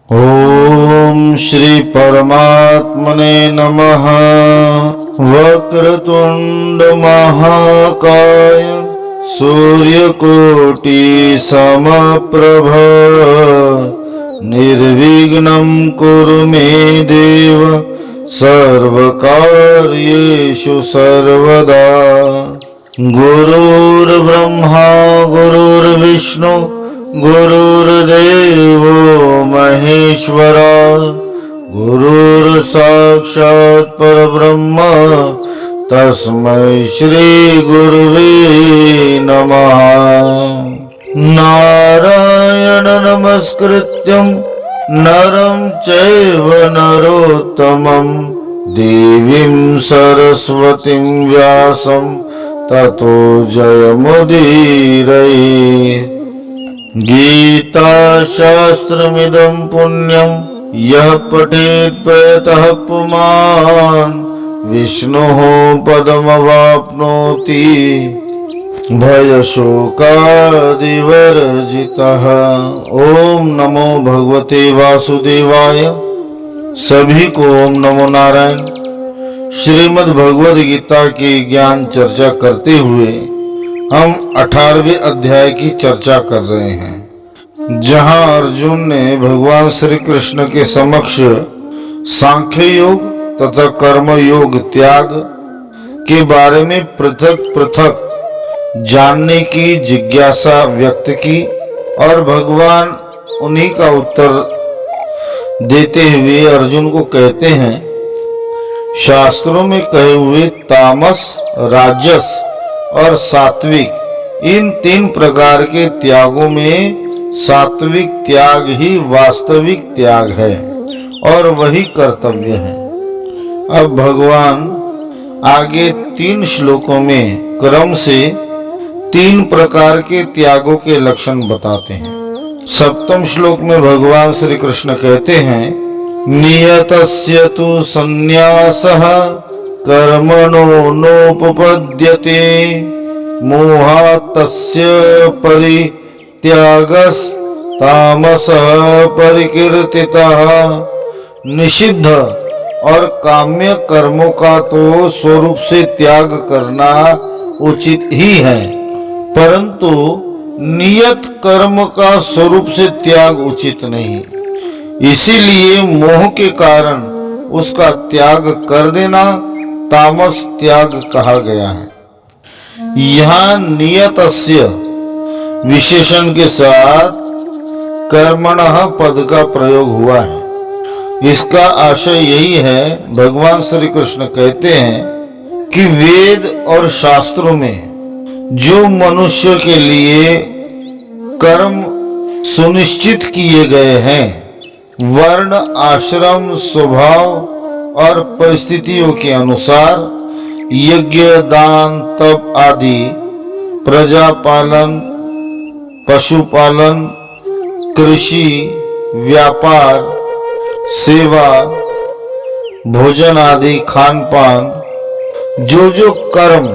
ओम श्री परमात्मने नमः। वक्रतुंड महाकाय सूर्यकोटि समप्रभ निर्विघ्नं कुरु मे देव सर्वकार्येषु सर्वदा। गुरुर्ब्रह्मा गुरुर्विष्णु गुरुर्देवो महेश्वरा। गुरुर्साक्षात् परब्रह्म तस्मै श्री गुरुवे नमः। नारायण नमस्कृत्यं नरं चैव नरोत्तमं देवीं सरस्वतीं व्यासं ततो जयमुदीरये। गीता शास्त्रमिदं पुण्यं यः पठेत् प्रयतः पुमान् विष्णोः पदमवाप्नोति भयशोकादिवर्जितः। ओम नमो भगवते वासुदेवाय। सभी को ओम नमो नारायण। श्रीमद् भगवद गीता की ज्ञान चर्चा करते हुए हम 18वें अध्याय की चर्चा कर रहे हैं, जहां अर्जुन ने भगवान श्री कृष्ण के समक्ष सांख्य योग तथा कर्म योग त्याग के बारे में पृथक पृथक जानने की जिज्ञासा व्यक्त की और भगवान उन्हीं का उत्तर देते हुए अर्जुन को कहते हैं, शास्त्रों में कहे हुए तामस, राजस और सात्विक, इन 3 प्रकार के त्यागों में सात्विक त्याग ही वास्तविक त्याग है और वही कर्तव्य है। अब भगवान आगे 3 श्लोकों में क्रम से 3 प्रकार के त्यागों के लक्षण बताते हैं। 7वें श्लोक में भगवान श्री कृष्ण कहते हैं, नियतस्य तु संन्यासः कर्मणो नोपपद्यते मोहात् तस्य परित्यागस्तामसः परिकीर्तितः। निषिद्ध और काम्य कर्मों का तो स्वरूप से त्याग करना उचित ही है, परंतु नियत कर्म का स्वरूप से त्याग उचित नहीं। इसीलिए मोह के कारण उसका त्याग कर देना तामस त्याग कहा गया है। यहाँ नियतस्य विशेषण के साथ कर्मणः पद का प्रयोग हुआ है। इसका आशय यही है, भगवान श्री कृष्ण कहते हैं कि वेद और शास्त्रों में जो मनुष्य के लिए कर्म सुनिश्चित किए गए हैं, वर्ण आश्रम स्वभाव और परिस्थितियों के अनुसार यज्ञ दान तप आदि, प्रजा पालन, पशुपालन, कृषि, व्यापार, सेवा, भोजन आदि खान पान, जो कर्म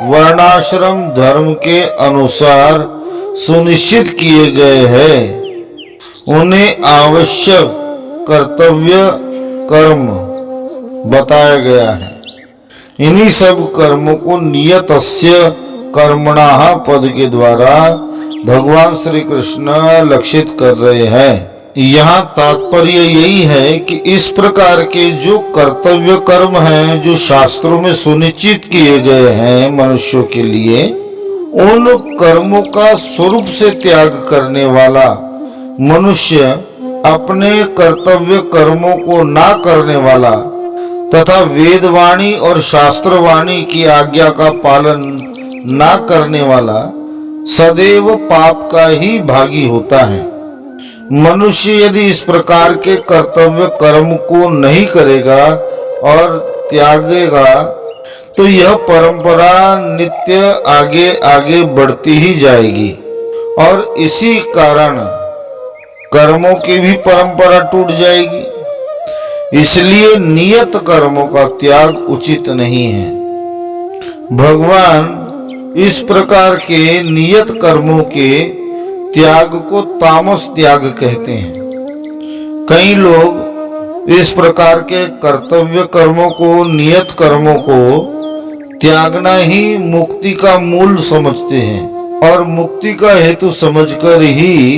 वर्णाश्रम धर्म के अनुसार सुनिश्चित किए गए हैं, उन्हें आवश्यक कर्तव्य कर्म बताया गया है। इन्हीं सब कर्मों को नियतस्य कर्मणः पद के द्वारा भगवान श्री कृष्ण लक्षित कर रहे हैं। यहाँ तात्पर्य यही है कि इस प्रकार के जो कर्तव्य कर्म हैं, जो शास्त्रों में सुनिश्चित किए गए हैं मनुष्यों के लिए, उन कर्मों का स्वरूप से त्याग करने वाला मनुष्य अपने कर्तव्य कर्मों को ना करने वाला तथा वेदवाणी और शास्त्रवाणी की आज्ञा का पालन ना करने वाला सदैव पाप का ही भागी होता है। मनुष्य यदि इस प्रकार के कर्तव्य कर्म को नहीं करेगा और त्यागेगा तो यह परंपरा नित्य आगे आगे बढ़ती ही जाएगी और इसी कारण कर्मों की भी परंपरा टूट जाएगी। इसलिए नियत कर्मों का त्याग उचित नहीं है। भगवान इस प्रकार के नियत कर्मों के त्याग को तामस त्याग कहते हैं। कई लोग इस प्रकार के कर्तव्य कर्मों को, नियत कर्मों को त्यागना ही मुक्ति का मूल समझते हैं और मुक्ति का हेतु समझकर ही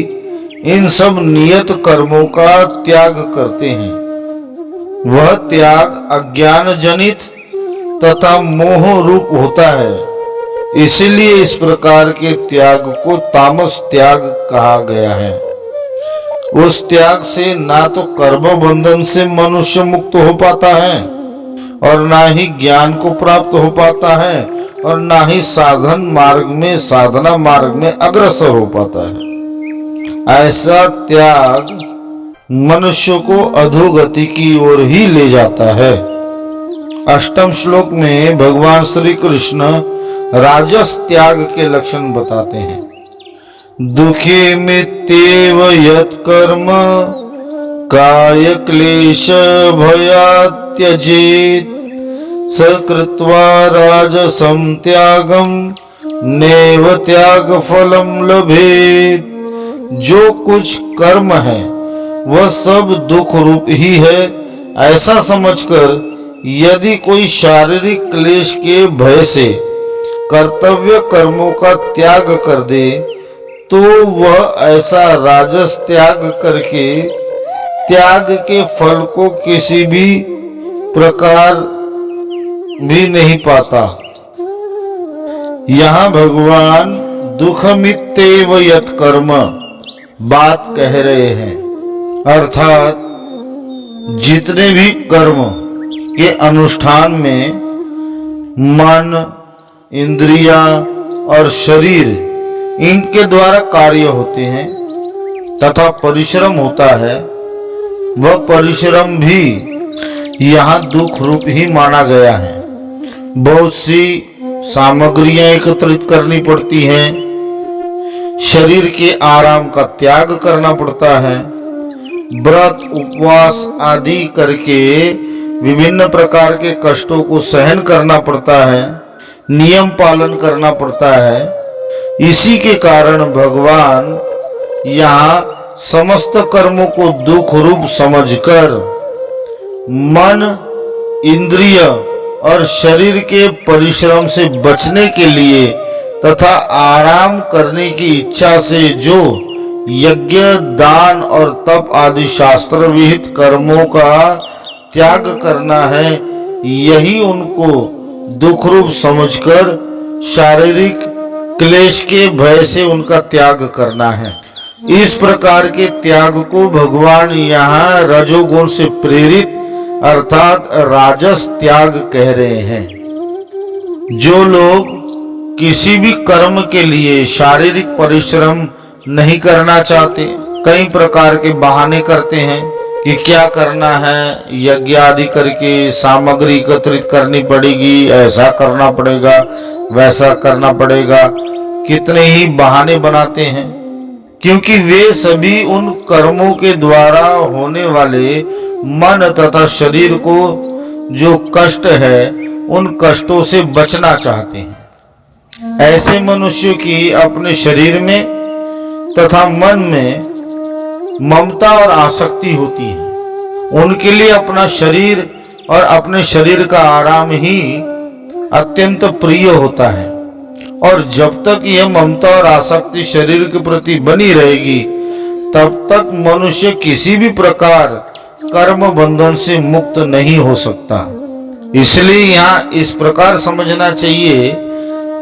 इन सब नियत कर्मों का त्याग करते हैं। वह त्याग अज्ञान जनित तथा मोह रूप होता है। इसीलिए इस प्रकार के त्याग को तामस त्याग कहा गया है। उस त्याग से ना तो कर्म बंधन से मनुष्य मुक्त हो पाता है और ना ही ज्ञान को प्राप्त हो पाता है और ना ही साधन मार्ग में, साधना मार्ग में अग्रसर हो पाता है। ऐसा त्याग मनुष्य को अधोगति की ओर ही ले जाता है। अष्टम श्लोक में भगवान श्री कृष्ण राजस त्याग के लक्षण बताते हैं। दुखे मित्येव यत् कर्म काय क्लेश भयात् त्यजेत् सकृत्वा राजसं त्यागम नैव त्याग फलम लभेत्। जो कुछ कर्म है वह सब दुख रूप ही है, ऐसा समझकर यदि कोई शारीरिक क्लेश के भय से कर्तव्य कर्मों का त्याग कर दे तो वह ऐसा राजस त्याग करके त्याग के फल को किसी भी प्रकार भी नहीं पाता। यहाँ भगवान दुखमित्येव यत् कर्म बात कह रहे हैं, अर्थात जितने भी कर्म के अनुष्ठान में मन, इंद्रियां और शरीर इनके द्वारा कार्य होते हैं तथा परिश्रम होता है, वह परिश्रम भी यहाँ दुख रूप ही माना गया है। बहुत सी सामग्रियां एकत्रित करनी पड़ती हैं, शरीर के आराम का त्याग करना पड़ता है, व्रत उपवास आदि करके विभिन्न प्रकार के कष्टों को सहन करना पड़ता है, नियम पालन करना पड़ता है। इसी के कारण भगवान यहाँ समस्त कर्मों को दुख रूप समझकर मन, इंद्रिय और शरीर के परिश्रम से बचने के लिए तथा आराम करने की इच्छा से जो यज्ञ, दान और तप आदि शास्त्र विहित कर्मों का त्याग करना है, यही उनको दुख रूप समझकर शारीरिक क्लेश के भय से उनका त्याग करना है। इस प्रकार के त्याग को भगवान यहाँ रजोगुण से प्रेरित अर्थात राजस त्याग कह रहे हैं। जो लोग किसी भी कर्म के लिए शारीरिक परिश्रम नहीं करना चाहते, कई प्रकार के बहाने करते हैं कि क्या करना है, यज्ञ आदि करके सामग्री एकत्रित करनी पड़ेगी, ऐसा करना पड़ेगा, वैसा करना पड़ेगा, कितने ही बहाने बनाते हैं, क्योंकि वे सभी उन कर्मों के द्वारा होने वाले मन तथा शरीर को जो कष्ट है उन कष्टों से बचना चाहते हैं। ऐसे मनुष्यों की अपने शरीर में तथा मन में ममता और आसक्ति होती है। उनके लिए अपना शरीर और अपने शरीर का आराम ही अत्यंत प्रिय होता है और जब तक यह ममता और आसक्ति शरीर के प्रति बनी रहेगी तब तक मनुष्य किसी भी प्रकार कर्म बंधन से मुक्त नहीं हो सकता। इसलिए यहाँ इस प्रकार समझना चाहिए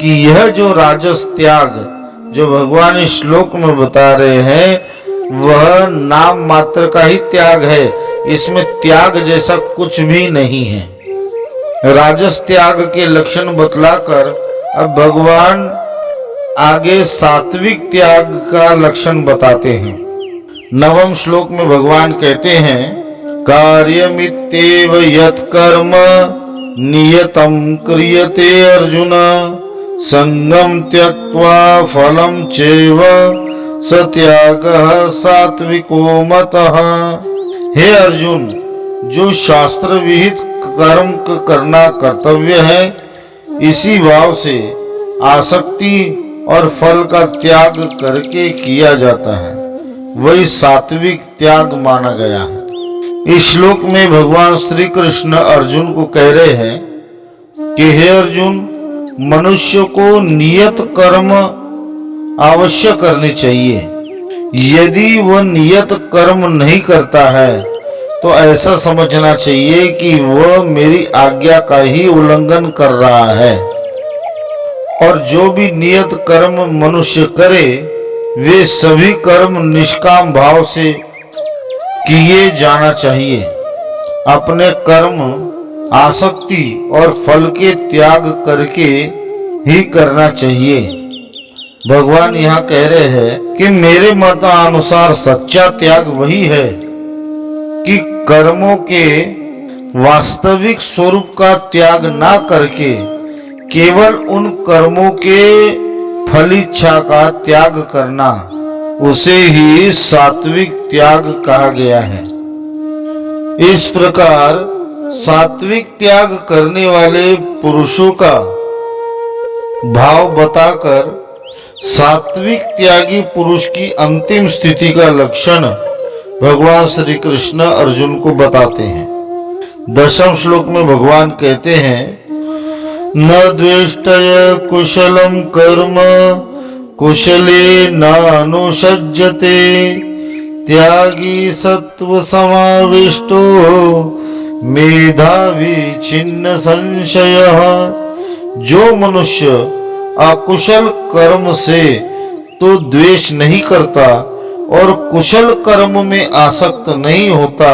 कि यह जो राजस त्याग जो भगवान इस श्लोक में बता रहे हैं वह नाम मात्र का ही त्याग है, इसमें त्याग जैसा कुछ भी नहीं है। राजस त्याग के लक्षण बतलाकर अब भगवान आगे सात्विक त्याग का लक्षण बताते हैं। नवम श्लोक में भगवान कहते हैं, कार्यमित्येव यत् कर्म नियतं क्रियते अर्जुन संगम त्यक्त्वा फलं चैव सत्यागः सात्विको मतः। हे अर्जुन, जो शास्त्र विहित कर्म करना कर्तव्य है, इसी भाव से आसक्ति और फल का त्याग करके किया जाता है, वही सात्विक त्याग माना गया है। इस श्लोक में भगवान श्री कृष्ण अर्जुन को कह रहे हैं कि हे अर्जुन, मनुष्य को नियत कर्म अवश्य करनी चाहिए। यदि वह नियत कर्म नहीं करता है तो ऐसा समझना चाहिए कि वह मेरी आज्ञा का ही उल्लंघन कर रहा है। और जो भी नियत कर्म मनुष्य करे वे सभी कर्म निष्काम भाव से किए जाना चाहिए। अपने कर्म आसक्ति और फल के त्याग करके ही करना चाहिए। भगवान यहाँ कह रहे हैं कि मेरे मतानुसार सच्चा त्याग वही है कि कर्मों के वास्तविक स्वरूप का त्याग ना करके केवल उन कर्मों के फलिच्छा का त्याग करना, उसे ही सात्विक त्याग कहा गया है। इस प्रकार सात्विक त्याग करने वाले पुरुषों का भाव बताकर सात्विक त्यागी पुरुष की अंतिम स्थिति का लक्षण भगवान श्री कृष्ण अर्जुन को बताते हैं। 10वें श्लोक में भगवान कहते हैं, न द्वेष्टय कुशलम कर्म कुशले न अनुषज्यते त्यागी सत्व समाविष्टो मेधावी छिन्न संशय। जो मनुष्य अकुशल कर्म से तो द्वेष नहीं करता और कुशल कर्म में आसक्त नहीं होता,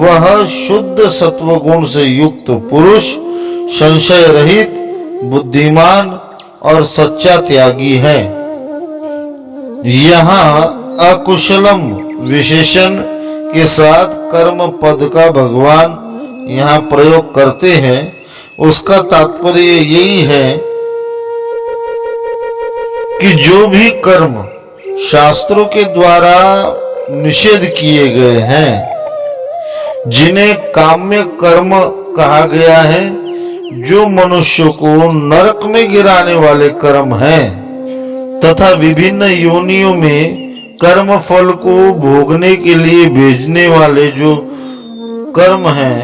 वह शुद्ध सत्वगुण से युक्त पुरुष संशय रहित, बुद्धिमान और सच्चा त्यागी है। यहाँ अकुशलम विशेषण के साथ कर्म पद का भगवान यहाँ प्रयोग करते हैं। उसका तात्पर्य यही है कि जो भी कर्म शास्त्रों के द्वारा निषेध किए गए हैं, जिन्हें काम्य कर्म कहा गया है, जो मनुष्य को नरक में गिराने वाले कर्म हैं तथा विभिन्न योनियों में कर्म फल को भोगने के लिए भेजने वाले जो कर्म हैं,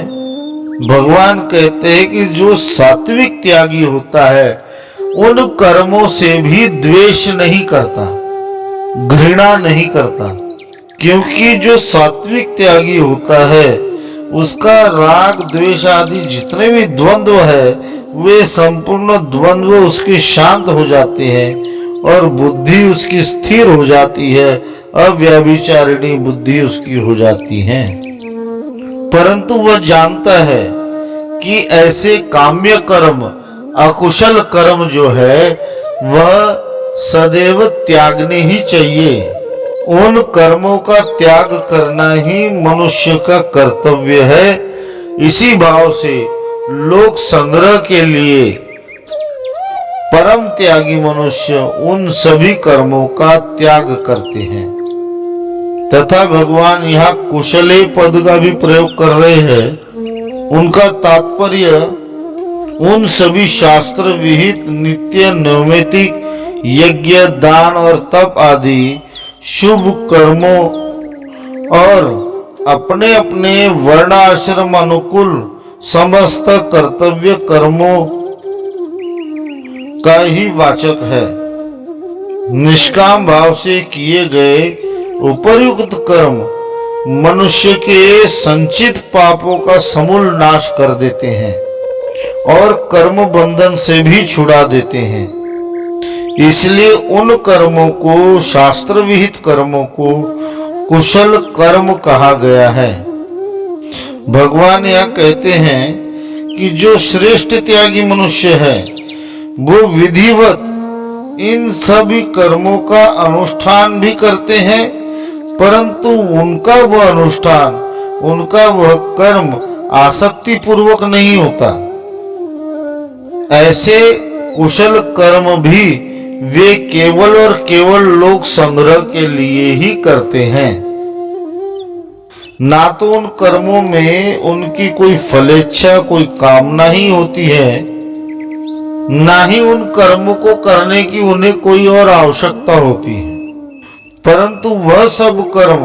भगवान कहते हैं कि जो सात्विक त्यागी होता है उन कर्मों से भी द्वेष नहीं करता, घृणा नहीं करता। क्योंकि जो सात्विक त्यागी होता है उसका राग द्वेष आदि जितने भी द्वंद्व है वे संपूर्ण द्वंद्व उसके शांत हो जाते हैं और बुद्धि उसकी स्थिर हो जाती है, अव्यभिचारिणी बुद्धि उसकी हो जाती है। परंतु वह जानता है कि ऐसे काम्य कर्म, अकुशल कर्म जो है वह सदैव त्यागने ही चाहिए। उन कर्मों का त्याग करना ही मनुष्य का कर्तव्य है। इसी भाव से लोक संग्रह के लिए परम त्यागी मनुष्य उन सभी कर्मों का त्याग करते हैं। तथा भगवान यहाँ कुशले पद का भी प्रयोग कर रहे हैं। उनका तात्पर्य उन सभी शास्त्र विहित नित्य नैमित्तिक यज्ञ, दान और तप आदि शुभ कर्मों और अपने अपने वर्णाश्रम अनुकूल समस्त कर्तव्य कर्मों का ही वाचक है। निष्काम भाव से किए गए उपर्युक्त कर्म मनुष्य के संचित पापों का समूल नाश कर देते हैं और कर्म बंधन से भी छुड़ा देते हैं। इसलिए उन कर्मों को, शास्त्र विहित कर्मों को कुशल कर्म कहा गया है। भगवान यह कहते हैं कि जो श्रेष्ठ त्यागी मनुष्य है वो विधिवत इन सभी कर्मों का अनुष्ठान भी करते हैं, परंतु उनका वह अनुष्ठान, उनका वह कर्म आसक्ति पूर्वक नहीं होता। ऐसे कुशल कर्म भी वे केवल और केवल लोक संग्रह के लिए ही करते हैं। ना तो उन कर्मों में उनकी कोई फलेच्छा, कोई कामना ही होती है, ना ही उन कर्मों को करने की उन्हें कोई और आवश्यकता होती है। परंतु वह सब कर्म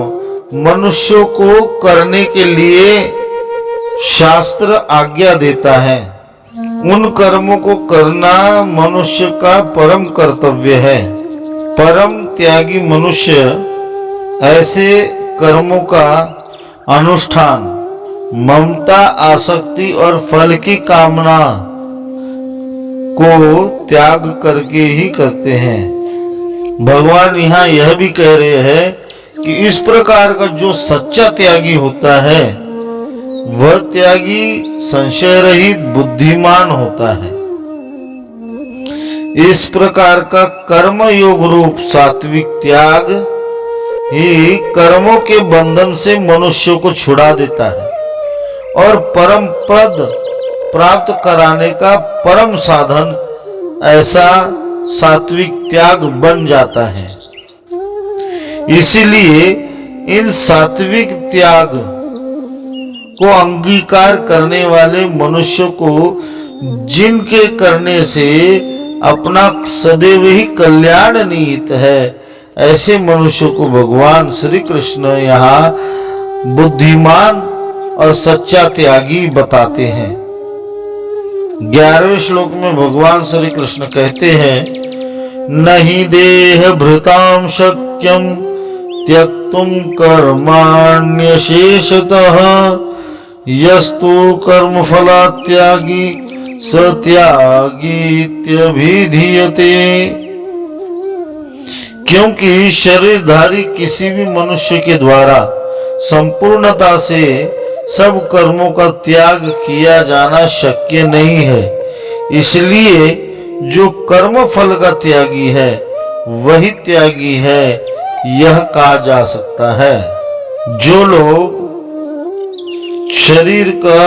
मनुष्यों को करने के लिए शास्त्र आज्ञा देता है। उन कर्मों को करना मनुष्य का परम कर्तव्य है। परम त्यागी मनुष्य ऐसे कर्मों का अनुष्ठान ममता, आसक्ति और फल की कामना को त्याग करके ही करते हैं। भगवान यहाँ यह भी कह रहे हैं कि इस प्रकार का जो सच्चा त्यागी होता है वह त्यागी संशय रहित बुद्धिमान होता है। इस प्रकार का कर्म योग रूप सात्विक त्याग ही कर्मों के बंधन से मनुष्य को छुड़ा देता है और परम पद प्राप्त कराने का परम साधन ऐसा सात्विक त्याग बन जाता है। इसीलिए इन सात्विक त्याग को अंगीकार करने वाले मनुष्य को, जिनके करने से अपना सदैव ही कल्याण निहित है, ऐसे मनुष्य को भगवान श्री कृष्ण यहाँ बुद्धिमान और सच्चा त्यागी बताते हैं। 11वें श्लोक में भगवान श्री कृष्ण कहते हैं, नहीं देह भृताम शक्यम त्यक्तुम कर्माण्यशेषतः यस्तु कर्म फला त्यागी सत्यागीत्यभिधीयते। क्योंकि शरीरधारी किसी भी मनुष्य के द्वारा संपूर्णता से सब कर्मों का त्याग किया जाना शक्य नहीं है, इसलिए जो कर्म फल का त्यागी है वही त्यागी है यह कहा जा सकता है। जो लोग शरीर का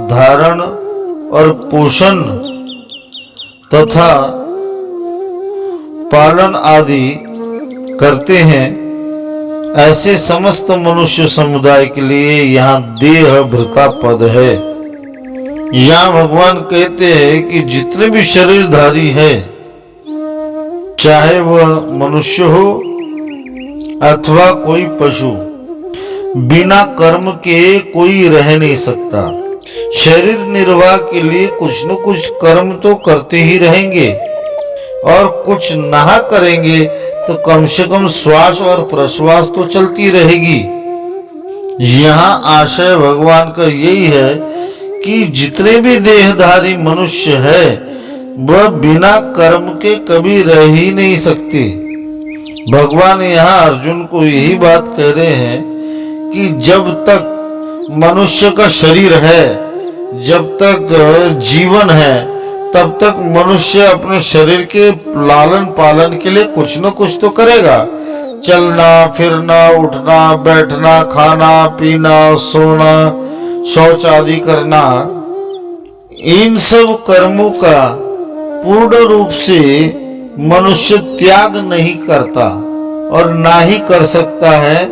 धारण और पोषण तथा पालन आदि करते हैं, ऐसे समस्त मनुष्य समुदाय के लिए यहाँ देह भृता पद है। यहाँ भगवान कहते हैं कि जितने भी शरीरधारी है, चाहे वह मनुष्य हो अथवा कोई पशु, बिना कर्म के कोई रह नहीं सकता। शरीर निर्वाह के लिए कुछ न कुछ कर्म तो करते ही रहेंगे और कुछ ना करेंगे तो कम से कम श्वास और प्रश्वास तो चलती रहेगी। यहाँ आशय भगवान का यही है कि जितने भी देहधारी मनुष्य है वह बिना कर्म के कभी रह ही नहीं सकते। भगवान यहाँ अर्जुन को यही बात कह रहे हैं कि जब तक मनुष्य का शरीर है, जब तक जीवन है, तब तक मनुष्य अपने शरीर के लालन पालन के लिए कुछ न कुछ तो करेगा। चलना फिरना, उठना बैठना, खाना पीना, सोना, शौच आदि करना, इन सब कर्मों का पूर्ण रूप से मनुष्य त्याग नहीं करता और ना ही कर सकता है,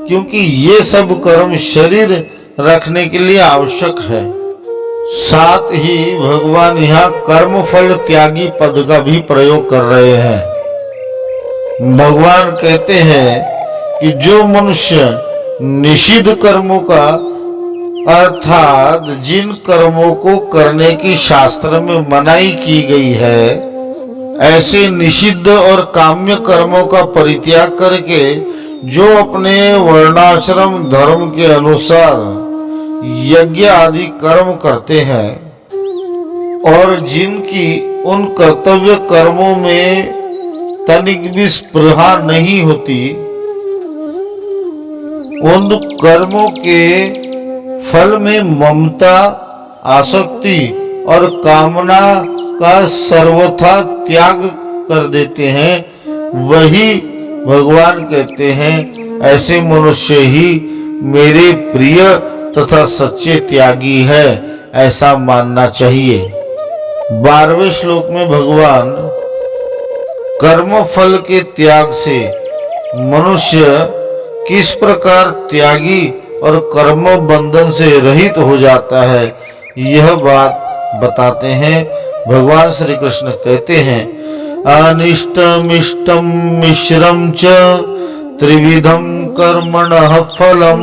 क्योंकि ये सब कर्म शरीर रखने के लिए आवश्यक है। साथ ही भगवान यहाँ कर्म फल त्यागी पद का भी प्रयोग कर रहे हैं। भगवान कहते हैं कि जो मनुष्य निषिद्ध कर्मों का, अर्थात जिन कर्मों को करने की शास्त्र में मनाही की गई है, ऐसे निषिद्ध और काम्य कर्मों का परित्याग करके जो अपने वर्णाश्रम धर्म के अनुसार यज्ञ आदि कर्म करते हैं और जिनकी उन कर्तव्य कर्मों में तनिक भी स्पृहा नहीं होती, उन कर्मों के फल में ममता, आसक्ति और कामना का सर्वथा त्याग कर देते हैं, वही भगवान कहते हैं ऐसे मनुष्य ही मेरे प्रिय तथा सच्चे त्यागी है, ऐसा मानना चाहिए। 12वें श्लोक में भगवान कर्म फल के त्याग से मनुष्य किस प्रकार त्यागी और कर्म बंधन से रहित हो जाता है यह बात बताते हैं। भगवान श्री कृष्ण कहते हैं, अनिष्टम इष्टम मिश्रम च त्रिविधं कर्मणः फलं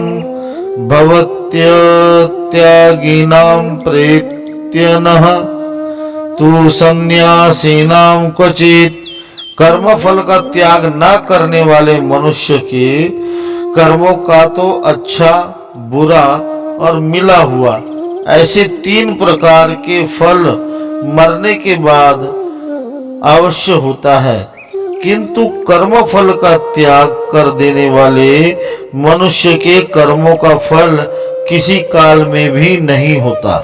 भवत्यत्यागिनां प्रेत्यनः तु सन्यासीनां क्वचित्। कर्म फल का त्याग न करने वाले मनुष्य के कर्मों का तो अच्छा, बुरा और मिला हुआ ऐसे 3 प्रकार के फल मरने के बाद अवश्य होता है, किंतु कर्म फल का त्याग कर देने वाले मनुष्य के कर्मों का फल किसी काल में भी नहीं होता।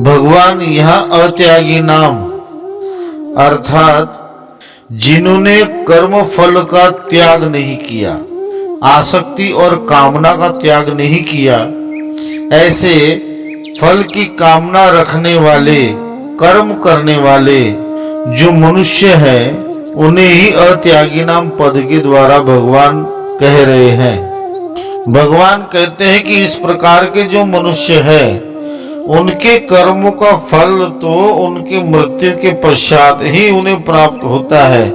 भगवान यहाँ अत्यागी नाम अर्थात जिन्होंने कर्म फल का त्याग नहीं किया, आसक्ति और कामना का त्याग नहीं किया, ऐसे फल की कामना रखने वाले, कर्म करने वाले जो मनुष्य हैं, उन्हें ही अत्यागी नाम पद के द्वारा भगवान कह रहे हैं। भगवान कहते हैं कि इस प्रकार के जो मनुष्य हैं, उनके कर्मों का फल तो उनके मृत्यु के पश्चात ही उन्हें प्राप्त होता है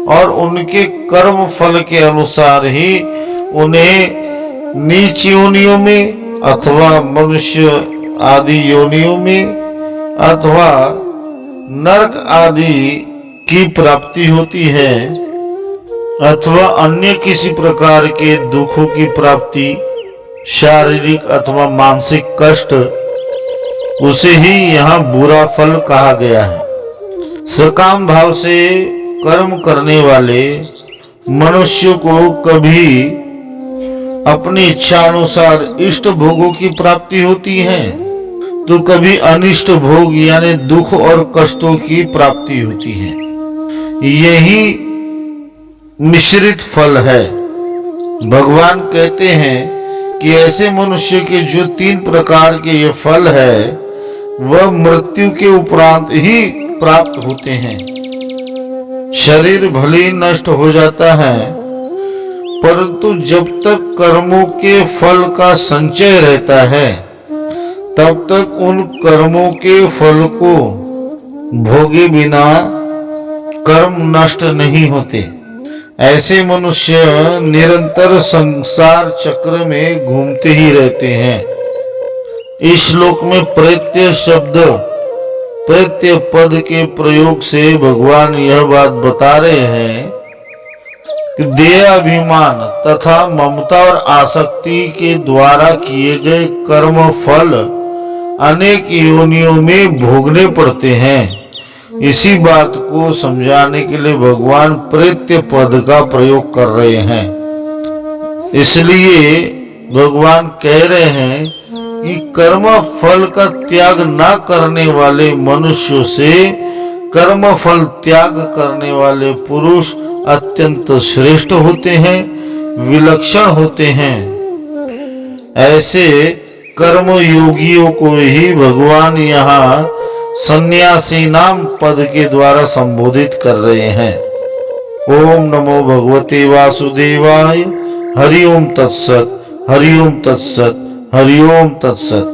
और उनके कर्म फल के अनुसार ही उन्हें नीच योनियों में अथवा मनुष्य आदि योनियों में अथवा नरक आदि की प्राप्ति होती है अथवा अन्य किसी प्रकार के दुखों की प्राप्ति, शारीरिक अथवा मानसिक कष्ट, उसे ही यहाँ बुरा फल कहा गया है। सकाम भाव से कर्म करने वाले मनुष्य को कभी अपनी इच्छा अनुसार इष्ट भोगों की प्राप्ति होती है, तो कभी अनिष्ट भोग यानी दुख और कष्टों की प्राप्ति होती है। यही मिश्रित फल है। भगवान कहते हैं कि ऐसे मनुष्य के जो 3 प्रकार के ये फल है, वह मृत्यु के उपरांत ही प्राप्त होते हैं। शरीर भले ही नष्ट हो जाता है, परंतु जब तक कर्मों के फल का संचय रहता है, तब तक उन कर्मों के फल को भोगे बिना कर्म नष्ट नहीं होते। ऐसे मनुष्य निरंतर संसार चक्र में घूमते ही रहते हैं। इस श्लोक में प्रत्यय शब्द, प्रत्यय पद के प्रयोग से भगवान यह बात बता रहे हैं कि देह अभिमान तथा ममता और आसक्ति के द्वारा किए गए कर्म फल अनेक योनियों में भोगने पड़ते हैं। इसी बात को समझाने के लिए भगवान प्रत्यय पद का प्रयोग कर रहे हैं। इसलिए भगवान कह रहे हैं कि कर्म फल का त्याग न करने वाले मनुष्यों से कर्म फल त्याग करने वाले पुरुष अत्यंत श्रेष्ठ होते हैं, विलक्षण होते हैं। ऐसे कर्म योगियों को ही भगवान यहाँ सन्यासी नाम पद के द्वारा संबोधित कर रहे हैं। ओम नमो भगवते वासुदेवाय। हरि ओम तत्सत, हरि ओम तत्सत, हरि ओम तत्सत।